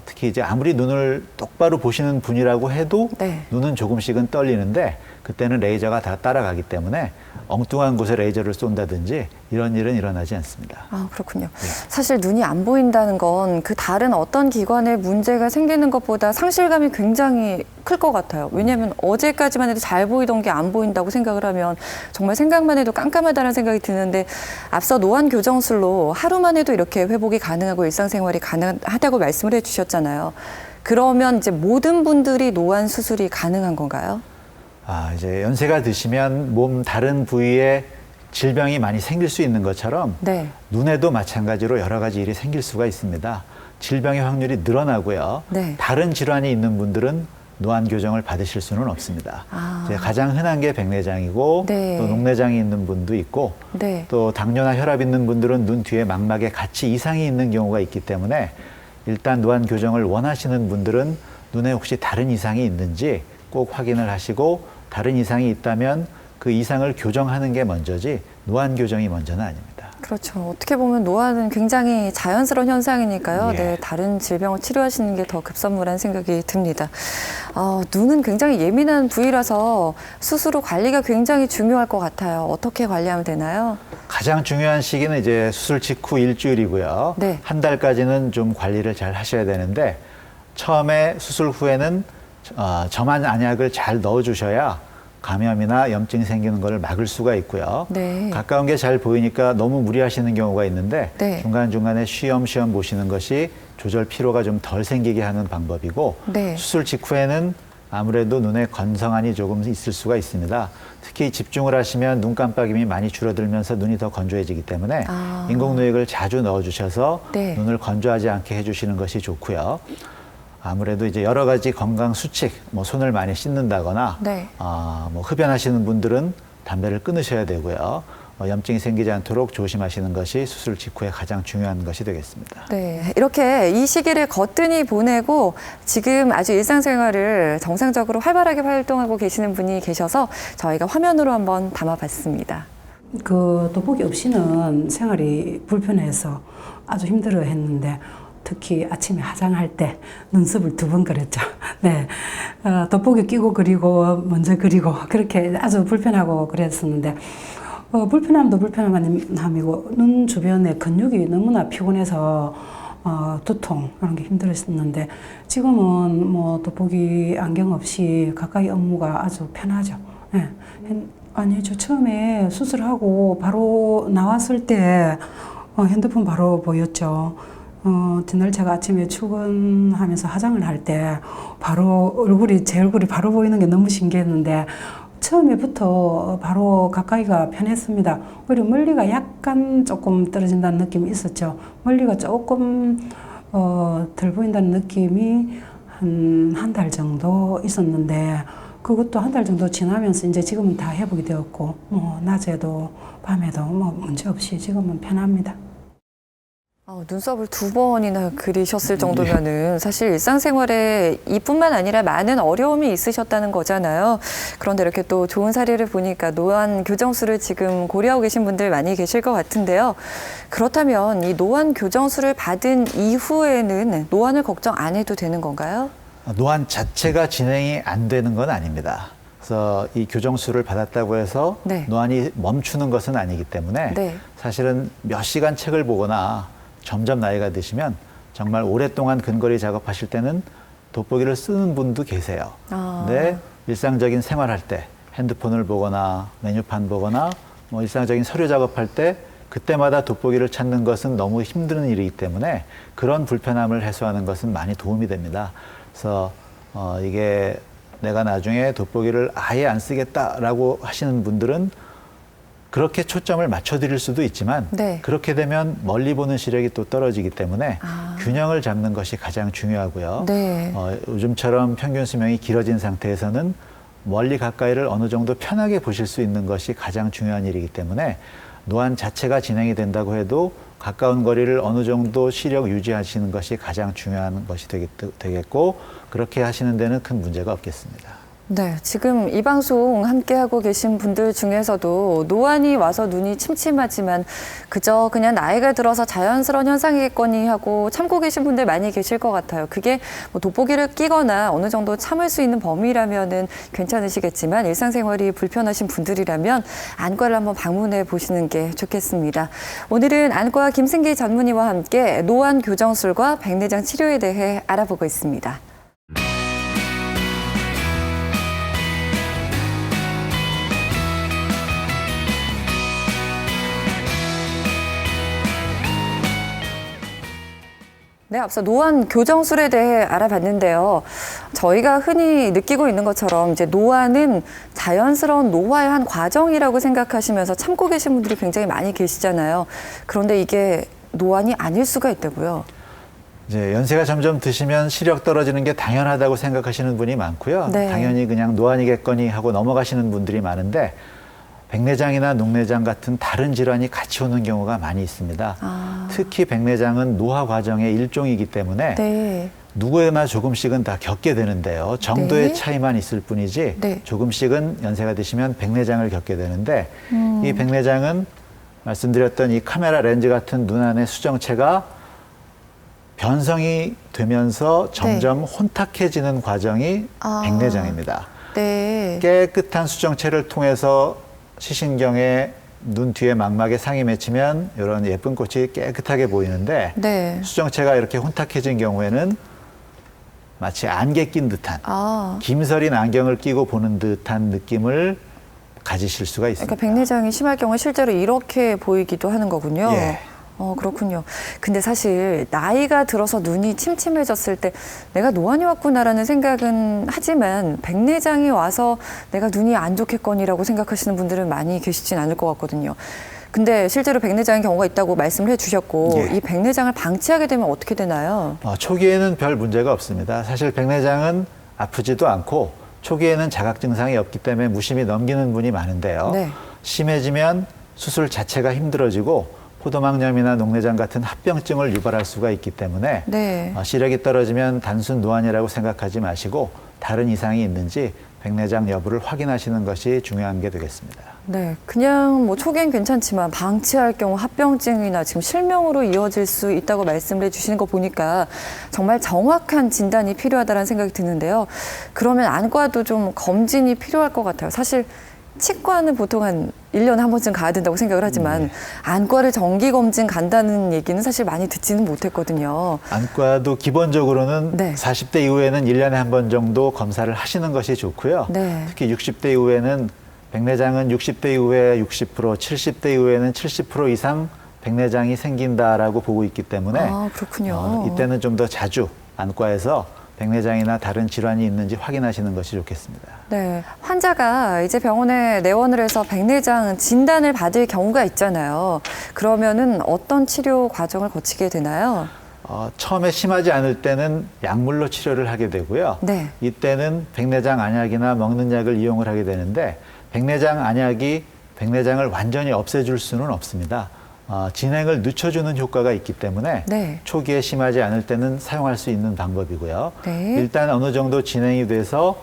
특히 이제 아무리 눈을 똑바로 보시는 분이라고 해도 네. 눈은 조금씩은 떨리는데 그때는 레이저가 다 따라가기 때문에 엉뚱한 곳에 레이저를 쏜다든지 이런 일은 일어나지 않습니다. 그렇군요. 사실 눈이 안 보인다는 건 그 다른 어떤 기관에 문제가 생기는 것보다 상실감이 굉장히 클 것 같아요. 왜냐하면 어제까지만 해도 잘 보이던 게 안 보인다고 생각을 하면 정말 생각만 해도 깜깜하다는 생각이 드는데 앞서 노안 교정술로 하루만 해도 이렇게 회복이 가능하고 일상생활이 가능하다고 말씀을 해주셨잖아요. 그러면 이제 모든 분들이 노안 수술이 가능한 건가요? 이제 연세가 드시면 몸 다른 부위에 질병이 많이 생길 수 있는 것처럼 네. 눈에도 마찬가지로 여러 가지 일이 생길 수가 있습니다. 질병의 확률이 늘어나고요. 네. 다른 질환이 있는 분들은 노안 교정을 받으실 수는 없습니다. 이제 가장 흔한 게 백내장이고 네. 또 녹내장이 있는 분도 있고 네. 또 당뇨나 혈압 있는 분들은 눈 뒤에 망막에 같이 이상이 있는 경우가 있기 때문에 일단 노안 교정을 원하시는 분들은 눈에 혹시 다른 이상이 있는지 꼭 확인을 하시고 다른 이상이 있다면 그 이상을 교정하는 게 먼저지 노안 교정이 먼저는 아닙니다. 그렇죠. 어떻게 보면 노안은 굉장히 자연스러운 현상이니까요. 예. 네, 다른 질병을 치료하시는 게 더 급선무라는 생각이 듭니다. 눈은 굉장히 예민한 부위라서 수술 후 관리가 굉장히 중요할 것 같아요. 어떻게 관리하면 되나요? 가장 중요한 시기는 이제 수술 직후 일주일이고요. 네. 한 달까지는 좀 관리를 잘 하셔야 되는데 처음에 수술 후에는 점안 안약을 잘 넣어주셔야 감염이나 염증이 생기는 것을 막을 수가 있고요. 네. 가까운 게 잘 보이니까 너무 무리하시는 경우가 있는데 네. 중간중간에 쉬엄쉬엄 보시는 것이 조절 피로가 좀 덜 생기게 하는 방법이고 네. 수술 직후에는 아무래도 눈에 건성안이 조금 있을 수가 있습니다. 특히 집중을 하시면 눈 깜빡임이 많이 줄어들면서 눈이 더 건조해지기 때문에 인공누액을 자주 넣어주셔서 네. 눈을 건조하지 않게 해주시는 것이 좋고요. 아무래도 이제 여러 가지 건강 수칙, 손을 많이 씻는다거나, 네. 흡연하시는 분들은 담배를 끊으셔야 되고요. 염증이 생기지 않도록 조심하시는 것이 수술 직후에 가장 중요한 것이 되겠습니다. 네, 이렇게 이 시기를 거뜬히 보내고 지금 아주 일상생활을 정상적으로 활발하게 활동하고 계시는 분이 계셔서 저희가 화면으로 한번 담아봤습니다. 그 돋보기 없이는 생활이 불편해서 아주 힘들어 했는데 특히 아침에 화장할 때 눈썹을 2번 그렸죠. 네. 돋보기 끼고 그리고 먼저 그리고 그렇게 아주 불편하고 그랬었는데 불편함도 불편함이고 눈 주변에 근육이 너무나 피곤해서 두통 그런 게 힘들었었는데 지금은 돋보기 안경 없이 가까이 업무가 아주 편하죠. 네. 아니 저 처음에 수술하고 바로 나왔을 때 핸드폰 바로 보였죠. 뒷날 제가 아침에 출근하면서 화장을 할 때 바로 제 얼굴이 바로 보이는 게 너무 신기했는데 처음에부터 바로 가까이가 편했습니다. 오히려 멀리가 약간 조금 떨어진다는 느낌이 있었죠. 멀리가 조금 덜 보인다는 느낌이 한 달 정도 있었는데 그것도 한 달 정도 지나면서 이제 지금은 다 회복이 되었고 낮에도 밤에도 문제 없이 지금은 편합니다. 눈썹을 2번이나 그리셨을 정도면은 사실 일상생활에 이뿐만 아니라 많은 어려움이 있으셨다는 거잖아요. 그런데 이렇게 또 좋은 사례를 보니까 노안 교정술을 지금 고려하고 계신 분들 많이 계실 것 같은데요. 그렇다면 이 노안 교정술을 받은 이후에는 노안을 걱정 안 해도 되는 건가요? 노안 자체가 진행이 안 되는 건 아닙니다. 그래서 이 교정술을 받았다고 해서 네. 노안이 멈추는 것은 아니기 때문에 네. 사실은 몇 시간 책을 보거나 점점 나이가 드시면 정말 오랫동안 근거리 작업하실 때는 돋보기를 쓰는 분도 계세요. 근데 일상적인 생활할 때 핸드폰을 보거나 메뉴판 보거나 뭐 일상적인 서류 작업할 때 그때마다 돋보기를 찾는 것은 너무 힘든 일이기 때문에 그런 불편함을 해소하는 것은 많이 도움이 됩니다. 그래서 이게 내가 나중에 돋보기를 아예 안 쓰겠다라고 하시는 분들은 그렇게 초점을 맞춰드릴 수도 있지만 네. 그렇게 되면 멀리 보는 시력이 또 떨어지기 때문에 균형을 잡는 것이 가장 중요하고요. 네. 요즘처럼 평균 수명이 길어진 상태에서는 멀리 가까이를 어느 정도 편하게 보실 수 있는 것이 가장 중요한 일이기 때문에 노안 자체가 진행이 된다고 해도 가까운 거리를 어느 정도 시력 유지하시는 것이 가장 중요한 것이 되겠고 그렇게 하시는 데는 큰 문제가 없겠습니다. 네, 지금 이 방송 함께하고 계신 분들 중에서도 노안이 와서 눈이 침침하지만 그저 그냥 나이가 들어서 자연스러운 현상이겠거니 하고 참고 계신 분들 많이 계실 것 같아요. 그게 뭐 돋보기를 끼거나 어느 정도 참을 수 있는 범위라면은 괜찮으시겠지만 일상생활이 불편하신 분들이라면 안과를 한번 방문해 보시는 게 좋겠습니다. 오늘은 안과 김승기 전문의와 함께 노안 교정술과 백내장 치료에 대해 알아보고 있습니다. 네, 앞서 노안 교정술에 대해 알아봤는데요. 저희가 흔히 느끼고 있는 것처럼 이제 노안은 자연스러운 노화의 한 과정이라고 생각하시면서 참고 계신 분들이 굉장히 많이 계시잖아요. 그런데 이게 노안이 아닐 수가 있다고요. 이제 연세가 점점 드시면 시력 떨어지는 게 당연하다고 생각하시는 분이 많고요. 네. 당연히 그냥 노안이겠거니 하고 넘어가시는 분들이 많은데 백내장이나 녹내장 같은 다른 질환이 같이 오는 경우가 많이 있습니다. 특히 백내장은 노화 과정의 일종이기 때문에 네. 누구에나 조금씩은 다 겪게 되는데요. 정도의 네. 차이만 있을 뿐이지 네. 조금씩은 연세가 드시면 백내장을 겪게 되는데 이 백내장은 말씀드렸던 이 카메라 렌즈 같은 눈 안의 수정체가 변성이 되면서 점점 혼탁해지는 과정이 백내장입니다. 네. 깨끗한 수정체를 통해서 시신경에 눈 뒤에 망막에 상이 맺히면 이런 예쁜 꽃이 깨끗하게 보이는데 네. 수정체가 이렇게 혼탁해진 경우에는 마치 안개 낀 듯한 김서린 안경을 끼고 보는 듯한 느낌을 가지실 수가 있습니다. 그러니까 백내장이 심할 경우 실제로 이렇게 보이기도 하는 거군요. 예. 그렇군요. 근데 사실 나이가 들어서 눈이 침침해졌을 때 내가 노안이 왔구나라는 생각은 하지만 백내장이 와서 내가 눈이 안 좋겠거니라고 생각하시는 분들은 많이 계시진 않을 것 같거든요. 근데 실제로 백내장의 경우가 있다고 말씀을 해주셨고 예. 이 백내장을 방치하게 되면 어떻게 되나요? 초기에는 별 문제가 없습니다. 사실 백내장은 아프지도 않고 초기에는 자각 증상이 없기 때문에 무심히 넘기는 분이 많은데요. 네. 심해지면 수술 자체가 힘들어지고 포도막염이나 녹내장 같은 합병증을 유발할 수가 있기 때문에 네. 시력이 떨어지면 단순 노안이라고 생각하지 마시고 다른 이상이 있는지 백내장 여부를 확인하시는 것이 중요한 게 되겠습니다. 네, 그냥 뭐 초기엔 괜찮지만 방치할 경우 합병증이나 지금 실명으로 이어질 수 있다고 말씀을 해주시는 거 보니까 정말 정확한 진단이 필요하다는 생각이 드는데요. 그러면 안과도 좀 검진이 필요할 것 같아요. 사실 치과는 보통 한 1년에 한 번쯤 가야 된다고 생각을 하지만 안과를 정기검진 간다는 얘기는 사실 많이 듣지는 못했거든요. 안과도 기본적으로는 네. 40대 이후에는 1년에 한 번 정도 검사를 하시는 것이 좋고요. 네. 특히 60대 이후에는 백내장은 60대 이후에 60%, 70대 이후에는 70% 이상 백내장이 생긴다라고 보고 있기 때문에 그렇군요. 이때는 좀 더 자주 안과에서 백내장이나 다른 질환이 있는지 확인하시는 것이 좋겠습니다. 네, 환자가 이제 병원에 내원을 해서 백내장 진단을 받을 경우가 있잖아요. 그러면은 어떤 치료 과정을 거치게 되나요? 처음에 심하지 않을 때는 약물로 치료를 하게 되고요. 네. 이때는 백내장 안약이나 먹는 약을 이용을 하게 되는데 백내장 안약이 백내장을 완전히 없애줄 수는 없습니다. 진행을 늦춰주는 효과가 있기 때문에 네. 초기에 심하지 않을 때는 사용할 수 있는 방법이고요. 네. 일단 어느 정도 진행이 돼서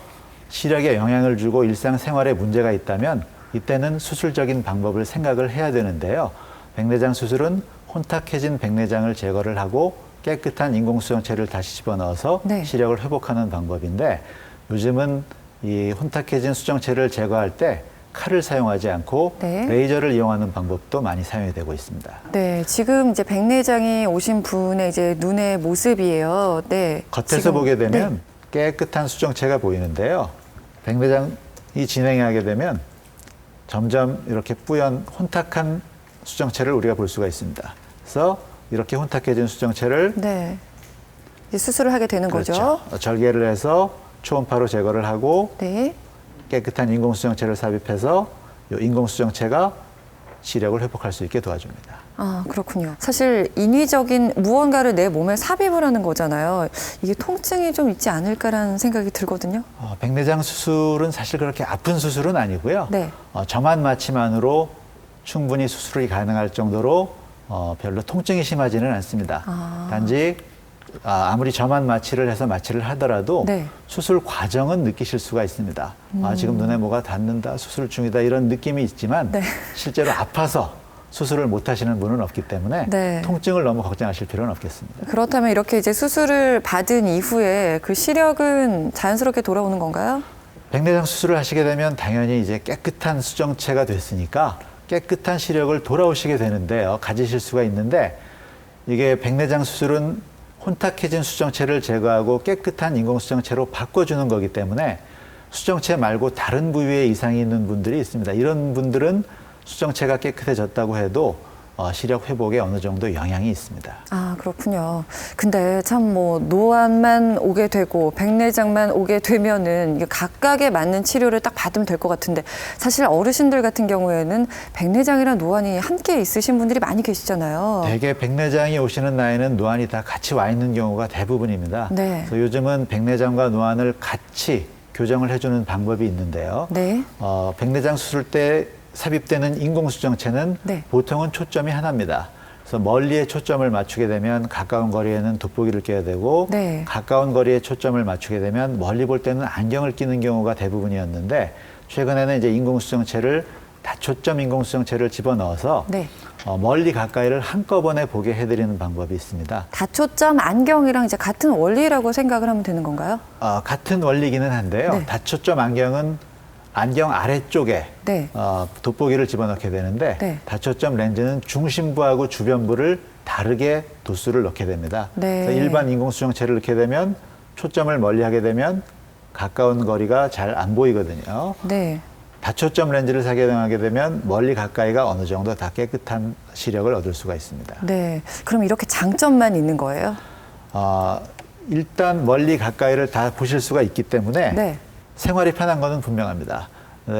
시력에 영향을 주고 일상생활에 문제가 있다면 이때는 수술적인 방법을 생각을 해야 되는데요. 백내장 수술은 혼탁해진 백내장을 제거를 하고 깨끗한 인공수정체를 다시 집어넣어서 네. 시력을 회복하는 방법인데 요즘은 이 혼탁해진 수정체를 제거할 때 칼을 사용하지 않고 네. 레이저를 이용하는 방법도 많이 사용이 되고 있습니다. 네, 지금 이제 백내장이 오신 분의 이제 눈의 모습이에요. 네. 겉에서 지금, 보게 되면 네. 깨끗한 수정체가 보이는데요. 백내장이 진행하게 되면 점점 이렇게 뿌연 혼탁한 수정체를 우리가 볼 수가 있습니다. 그래서 이렇게 혼탁해진 수정체를 네. 이제 수술을 하게 되는 거죠. 그렇죠. 절개를 해서 초음파로 제거를 하고 네. 깨끗한 인공수정체를 삽입해서 이 인공수정체가 시력을 회복할 수 있게 도와줍니다. 아, 그렇군요. 사실 인위적인 무언가를 내 몸에 삽입을 하는 거잖아요. 이게 통증이 좀 있지 않을까라는 생각이 들거든요. 백내장 수술은 사실 그렇게 아픈 수술은 아니고요. 네. 점안 마취만으로 충분히 수술이 가능할 정도로 별로 통증이 심하지는 않습니다. 단지 아무리 점안 마취를 해서 마취를 하더라도 네. 수술 과정은 느끼실 수가 있습니다. 지금 눈에 뭐가 닿는다, 수술 중이다 이런 느낌이 있지만 네. 실제로 아파서 수술을 못 하시는 분은 없기 때문에 네. 통증을 너무 걱정하실 필요는 없겠습니다. 그렇다면 이렇게 이제 수술을 받은 이후에 그 시력은 자연스럽게 돌아오는 건가요? 백내장 수술을 하시게 되면 당연히 이제 깨끗한 수정체가 됐으니까 깨끗한 시력을 돌아오시게 되는데요. 가지실 수가 있는데 이게 백내장 수술은 혼탁해진 수정체를 제거하고 깨끗한 인공수정체로 바꿔주는 거기 때문에 수정체 말고 다른 부위에 이상이 있는 분들이 있습니다. 이런 분들은 수정체가 깨끗해졌다고 해도 시력 회복에 어느 정도 영향이 있습니다. 아, 그렇군요. 근데 참 뭐 노안만 오게 되고 백내장만 오게 되면은 이게 각각에 맞는 치료를 딱 받으면 될 것 같은데 사실 어르신들 같은 경우에는 백내장이랑 노안이 함께 있으신 분들이 많이 계시잖아요. 대개 백내장이 오시는 나이는 노안이 다 같이 와 있는 경우가 대부분입니다. 네. 그래서 요즘은 백내장과 노안을 같이 교정을 해주는 방법이 있는데요. 네. 백내장 수술 때 삽입되는 인공수정체는 네. 보통은 초점이 하나입니다. 그래서 멀리에 초점을 맞추게 되면 가까운 거리에는 돋보기를 껴야 되고 네. 가까운 거리에 초점을 맞추게 되면 멀리 볼 때는 안경을 끼는 경우가 대부분이었는데 최근에는 이제 인공수정체를 다초점 인공수정체를 집어넣어서 네. 멀리 가까이를 한꺼번에 보게 해드리는 방법이 있습니다. 다초점 안경이랑 이제 같은 원리라고 생각을 하면 되는 건가요? 같은 원리기는 한데요. 네. 다초점 안경은 안경 아래쪽에 네. 돋보기를 집어넣게 되는데 네. 다초점 렌즈는 중심부하고 주변부를 다르게 도수를 넣게 됩니다. 네. 그래서 일반 인공수정체를 넣게 되면 초점을 멀리 하게 되면 가까운 거리가 잘 안 보이거든요. 네. 다초점 렌즈를 사용하게 되면 멀리 가까이가 어느 정도 다 깨끗한 시력을 얻을 수가 있습니다. 네. 그럼 이렇게 장점만 있는 거예요? 일단 멀리 가까이를 다 보실 수가 있기 때문에 네. 생활이 편한 것은 분명합니다.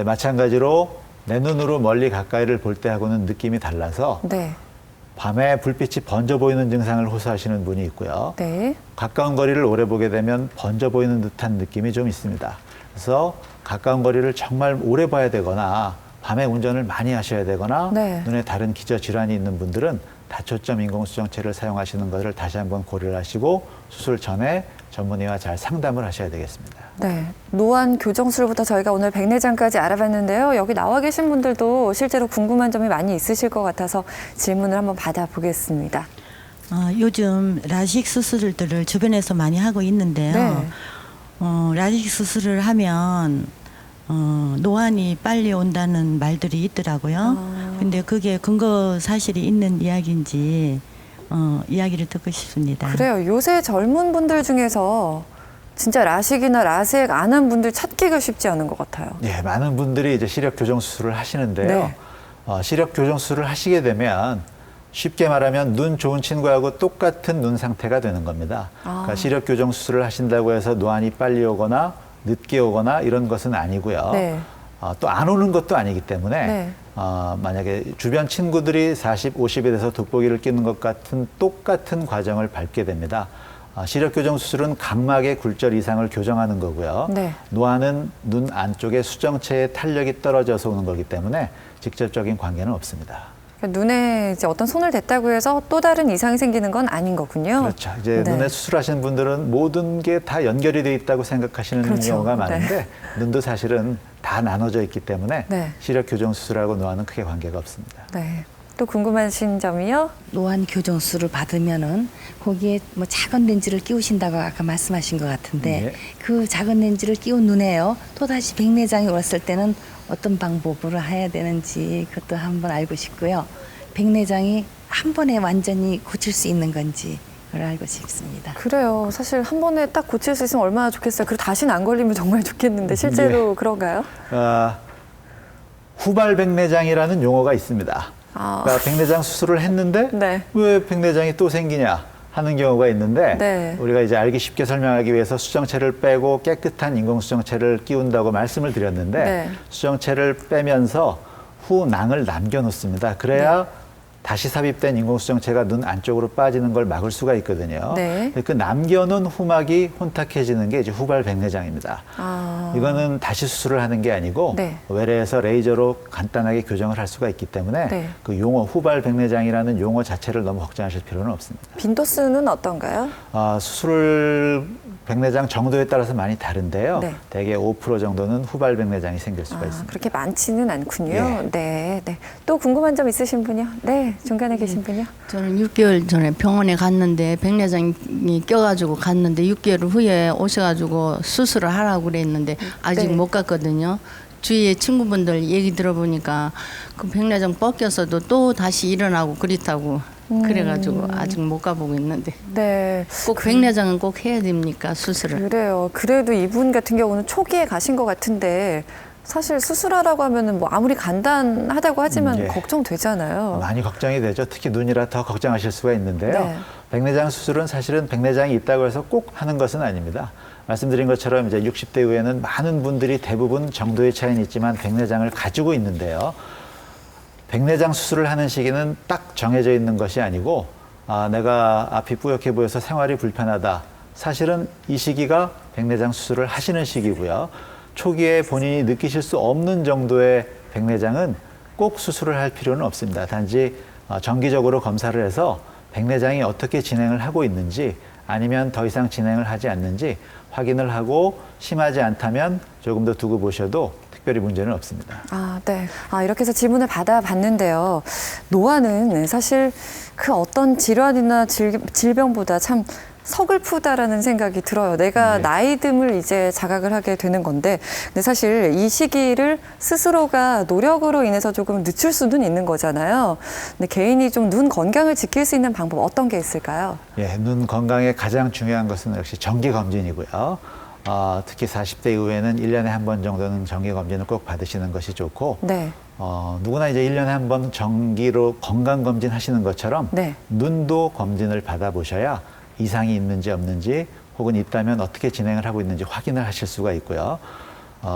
마찬가지로 내 눈으로 멀리 가까이를 볼 때하고는 느낌이 달라서 네. 밤에 불빛이 번져 보이는 증상을 호소하시는 분이 있고요. 네. 가까운 거리를 오래 보게 되면 번져 보이는 듯한 느낌이 좀 있습니다. 그래서 가까운 거리를 정말 오래 봐야 되거나 밤에 운전을 많이 하셔야 되거나 네. 눈에 다른 기저 질환이 있는 분들은 다초점 인공수정체를 사용하시는 것을 다시 한번 고려를 하시고 수술 전에 전문의와 잘 상담을 하셔야 되겠습니다. 네. 노안 교정술부터 저희가 오늘 백내장까지 알아봤는데요. 여기 나와 계신 분들도 실제로 궁금한 점이 많이 있으실 것 같아서 질문을 한번 받아보겠습니다. 요즘 라식 수술들을 주변에서 많이 하고 있는데요. 네. 라식 수술을 하면 노안이 빨리 온다는 말들이 있더라고요. 근데 그게 근거 사실이 있는 이야기인지 이야기를 듣고 싶습니다. 그래요. 요새 젊은 분들 중에서 진짜 라식이나 라섹 안 한 분들 찾기가 쉽지 않은 것 같아요. 예, 많은 분들이 이제 시력 교정 수술을 하시는데요. 네. 시력 교정 수술을 하시게 되면 쉽게 말하면 눈 좋은 친구하고 똑같은 눈 상태가 되는 겁니다. 그러니까 시력 교정 수술을 하신다고 해서 노안이 빨리 오거나 늦게 오거나 이런 것은 아니고요. 네. 또 안 오는 것도 아니기 때문에 네. 만약에 주변 친구들이 40, 50에 대해서 돋보기를 끼는 것 같은 똑같은 과정을 밟게 됩니다. 시력 교정 수술은 각막의 굴절 이상을 교정하는 거고요. 네. 노안은 눈 안쪽에 수정체의 탄력이 떨어져서 오는 거기 때문에 직접적인 관계는 없습니다. 그러니까 눈에 이제 어떤 손을 댔다고 해서 또 다른 이상이 생기는 건 아닌 거군요. 그렇죠. 이제 네. 눈에 수술하시는 분들은 모든 게 다 연결이 돼 있다고 생각하시는 그렇죠. 경우가 네. 많은데 눈도 사실은 다 나눠져 있기 때문에 네. 시력 교정 수술하고 노안은 크게 관계가 없습니다. 네. 또 궁금하신 점이요? 노안 교정술을 받으면은 거기에 뭐 작은 렌즈를 끼우신다고 아까 말씀하신 것 같은데 네. 그 작은 렌즈를 끼운 눈에요. 또 다시 백내장이 왔을 때는 어떤 방법으로 해야 되는지 그것도 한번 알고 싶고요. 백내장이 한 번에 완전히 고칠 수 있는 건지 그걸 알고 싶습니다. 그래요. 사실 한 번에 딱 고칠 수 있으면 얼마나 좋겠어요. 그리고 다시는 안 걸리면 정말 좋겠는데 실제로 그런가요? 후발 백내장이라는 용어가 있습니다. 아. 그러니까 백내장 수술을 했는데 네. 왜 백내장이 또 생기냐 하는 경우가 있는데 네. 우리가 이제 알기 쉽게 설명하기 위해서 수정체를 빼고 깨끗한 인공수정체를 끼운다고 말씀을 드렸는데 네. 수정체를 빼면서 후낭을 남겨놓습니다. 그래야 다시 삽입된 인공수정체가 눈 안쪽으로 빠지는 걸 막을 수가 있거든요. 네. 그 남겨놓은 후막이 혼탁해지는 게 이제 후발 백내장입니다. 아. 이거는 다시 수술을 하는 게 아니고 네. 외래에서 레이저로 간단하게 교정을 할 수가 있기 때문에 네. 그 용어 후발 백내장이라는 용어 자체를 너무 걱정하실 필요는 없습니다. 빈도수는 어떤가요? 수술 백내장 정도에 따라서 많이 다른데요. 네. 대개 5% 정도는 후발 백내장이 생길 수가 아, 있습니다. 그렇게 많지는 않군요. 예. 네, 네. 또 궁금한 점 있으신 분이요? 네, 중간에 계신 분이요? 저는 6개월 전에 병원에 갔는데 백내장이 껴가지고 갔는데 6개월 후에 오셔가지고 수술을 하라고 그랬는데 아직 네. 못 갔거든요. 주위에 친구분들 얘기 들어보니까 그 백내장 뻗겨서도 또 다시 일어나고 그렇다고 그래가지고 아직 못 가보고 있는데 네. 꼭 백내장은 꼭 해야 됩니까 수술을? 그래요. 그래도 이분 같은 경우는 초기에 가신 것 같은데 사실 수술하라고 하면은 뭐 아무리 간단하다고 하지만 예. 걱정되잖아요. 많이 걱정이 되죠. 특히 눈이라 더 걱정하실 수가 있는데요. 네. 백내장 수술은 사실은 백내장이 있다고 해서 꼭 하는 것은 아닙니다. 말씀드린 것처럼 이제 60대 이후에는 많은 분들이 대부분 정도의 차이는 있지만 백내장을 가지고 있는데요. 백내장 수술을 하는 시기는 딱 정해져 있는 것이 아니고 내가 앞이 뿌옇게 보여서 생활이 불편하다. 사실은 이 시기가 백내장 수술을 하시는 시기고요. 초기에 본인이 느끼실 수 없는 정도의 백내장은 꼭 수술을 할 필요는 없습니다. 단지 정기적으로 검사를 해서 백내장이 어떻게 진행을 하고 있는지 아니면 더 이상 진행을 하지 않는지 확인을 하고 심하지 않다면 조금 더 두고 보셔도 특별히 문제는 없습니다. 아, 네. 이렇게 해서 질문을 받아봤는데요. 노안은 사실 그 어떤 질환이나 질병보다 참 서글프다라는 생각이 들어요. 내가 네. 나이듦을 이제 자각을 하게 되는 건데, 근데 사실 이 시기를 스스로가 노력으로 인해서 조금 늦출 수는 있는 거잖아요. 근데 개인이 좀 눈 건강을 지킬 수 있는 방법 어떤 게 있을까요? 예, 눈 건강에 가장 중요한 것은 역시 정기 검진이고요. 특히 40대 이후에는 1년에 한 번 정도는 정기 검진을 꼭 받으시는 것이 좋고, 네. 누구나 이제 1년에 한 번 정기로 건강 검진 하시는 것처럼 네. 눈도 검진을 받아보셔야 이상이 있는지 없는지 혹은 있다면 어떻게 진행을 하고 있는지 확인을 하실 수가 있고요.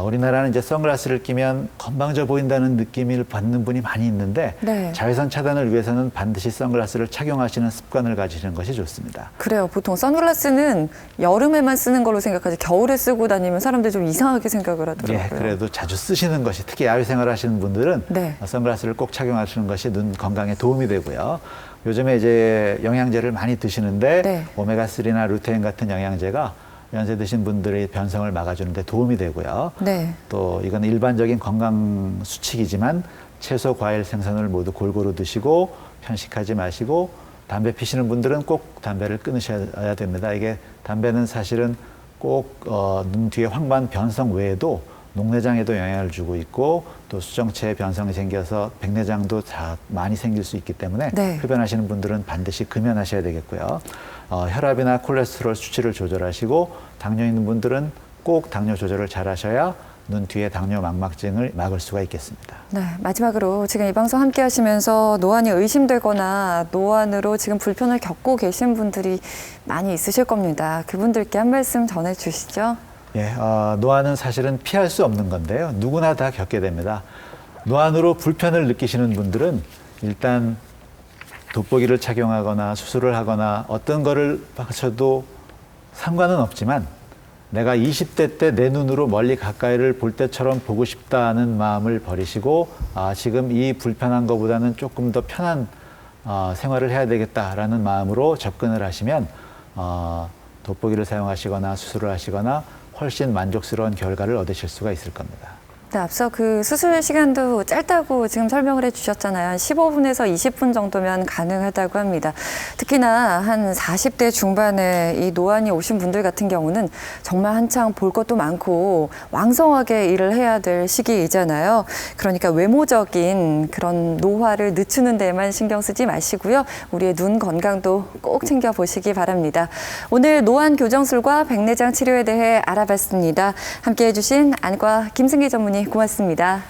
우리나라는 이제 선글라스를 끼면 건방져 보인다는 느낌을 받는 분이 많이 있는데 네. 자외선 차단을 위해서는 반드시 선글라스를 착용하시는 습관을 가지시는 것이 좋습니다. 그래요. 보통 선글라스는 여름에만 쓰는 걸로 생각하지 겨울에 쓰고 다니면 사람들이 좀 이상하게 생각을 하더라고요. 예, 그래도 자주 쓰시는 것이 특히 야외 생활 하시는 분들은 네. 선글라스를 꼭 착용하시는 것이 눈 건강에 도움이 되고요. 요즘에 이제 영양제를 많이 드시는데 네. 오메가3나 루테인 같은 영양제가 연세 드신 분들의 변성을 막아주는 데 도움이 되고요. 네. 또 이건 일반적인 건강 수칙이지만 채소, 과일, 생선을 모두 골고루 드시고 편식하지 마시고 담배 피시는 분들은 꼭 담배를 끊으셔야 됩니다. 이게 담배는 사실은 꼭 눈 뒤에 황반 변성 외에도 녹내장에도 영향을 주고 있고 또 수정체에 변성이 생겨서 백내장도 다 많이 생길 수 있기 때문에 네. 흡연하시는 분들은 반드시 금연하셔야 되겠고요. 혈압이나 콜레스테롤 수치를 조절하시고 당뇨 있는 분들은 꼭 당뇨 조절을 잘 하셔야 눈 뒤에 당뇨 망막증을 막을 수가 있겠습니다. 네, 마지막으로 지금 이 방송 함께 하시면서 노안이 의심되거나 노안으로 지금 불편을 겪고 계신 분들이 많이 있으실 겁니다. 그분들께 한 말씀 전해주시죠. 예, 노안은 사실은 피할 수 없는 건데요. 누구나 다 겪게 됩니다. 노안으로 불편을 느끼시는 분들은 일단 돋보기를 착용하거나 수술을 하거나 어떤 거를 하셔도 상관은 없지만 내가 20대 때 내 눈으로 멀리 가까이를 볼 때처럼 보고 싶다는 마음을 버리시고 지금 이 불편한 것보다는 조금 더 편한 생활을 해야 되겠다라는 마음으로 접근을 하시면 돋보기를 사용하시거나 수술을 하시거나 훨씬 만족스러운 결과를 얻으실 수가 있을 겁니다. 네, 앞서 그 수술 시간도 짧다고 지금 설명을 해주셨잖아요. 한 15분에서 20분 정도면 가능하다고 합니다. 특히나 한 40대 중반에 이 노안이 오신 분들 같은 경우는 정말 한창 볼 것도 많고 왕성하게 일을 해야 될 시기이잖아요. 그러니까 외모적인 그런 노화를 늦추는 데만 신경 쓰지 마시고요. 우리의 눈 건강도 꼭 챙겨보시기 바랍니다. 오늘 노안 교정술과 백내장 치료에 대해 알아봤습니다. 함께해 주신 안과 김승기 전문의 고맙습니다.